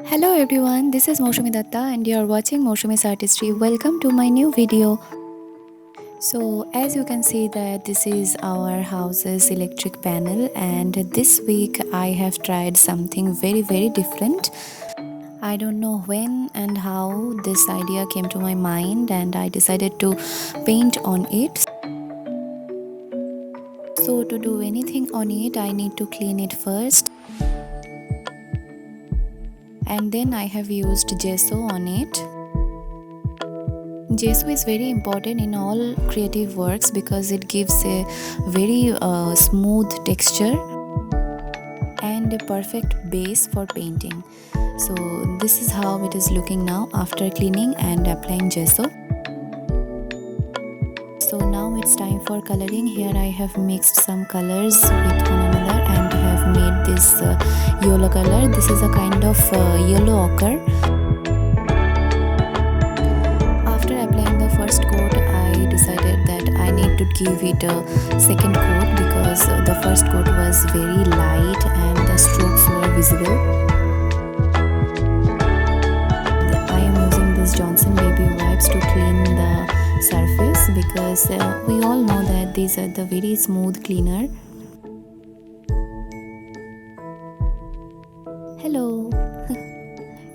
Hello everyone, this is Mousumi and you are watching MOUSUMI'S Artistry. Welcome to my new video. So as you can see that this is our house's electric panel, and this week I have tried something very different. I don't know when and how this idea came to my mind, and I decided to paint on it. So to do anything on it I need to clean it first, and then I have used gesso on it. Gesso is very important in all creative works because it gives a very smooth texture and a perfect base for painting. So this is how it is looking now after cleaning and applying gesso. So now it's time for coloring. Here I have mixed some colors with one another and have made this yellow color. This is a kind of yellow ochre. After applying the first coat, I decided that I need to give it a second coat because the first coat was very light and the strokes were visible. I am using this Johnson baby wipes to clean the surface because we all know that these are the very smooth cleaner. Hello.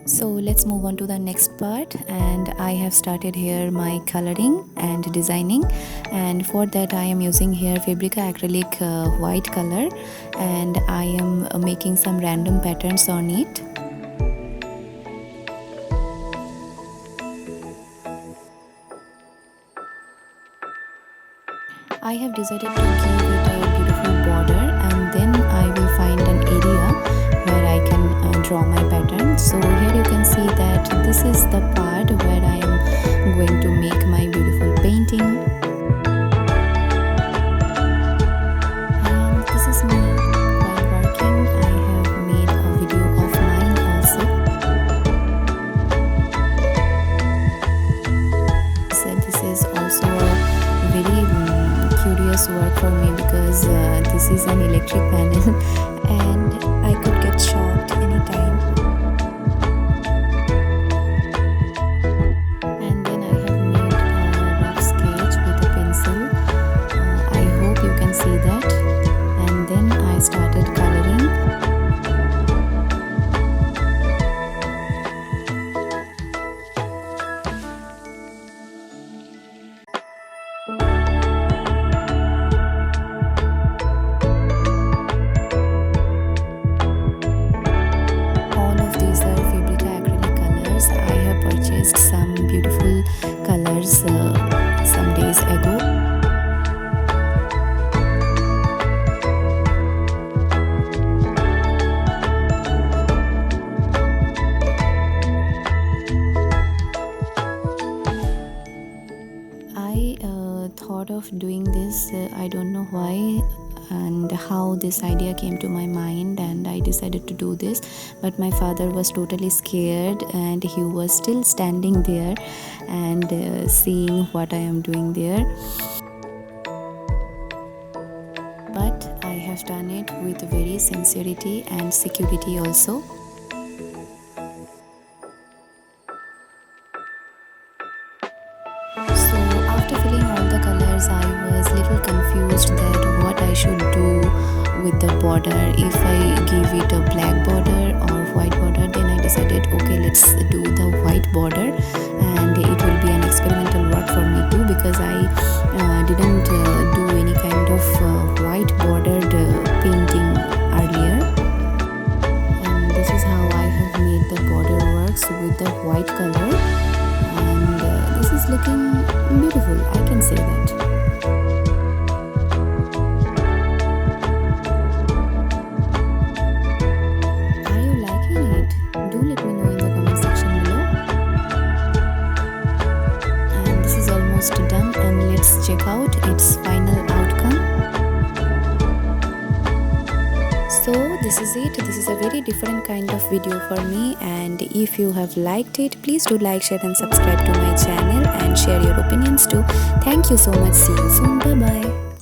So let's move on to the next part, and I have started here my coloring and designing, and for that I am using here Fabrica acrylic white color, and I am making some random patterns on it. I have decided to give it a beautiful border, and then I will find an area where I can draw my pattern. So here you can see that this is the part where I am going to make my beautiful painting. And this is me while working. I have made a video of mine also. So this is also a very curious work for me because this is an electric panel and I could get shocked anytime. And then I have made a rough sketch with a pencil. I hope you can see that. And then I started coloring. Some beautiful colors some days ago. I thought of doing this, I don't know why and how this idea came to my mind, and I decided to do this, but my father was totally scared and he was still standing there and seeing what I am doing there. But I have done it with very sincerity and security also. So after filling all the colors, I was little confused that what I should do with the border. If I give it a black border or white border, then I decided, okay, let's do the white border, and it will be an experimental work for me too because I didn't do any kind of white bordered painting earlier. And this is how I have made the border works with the white color, and this is looking beautiful, I can say that. Done, and let's check out its final outcome. So this is it. This is a very different kind of video for me, and if you have liked it, please do like, share and subscribe to my channel and share your opinions too. Thank you so much. See you soon. Bye bye.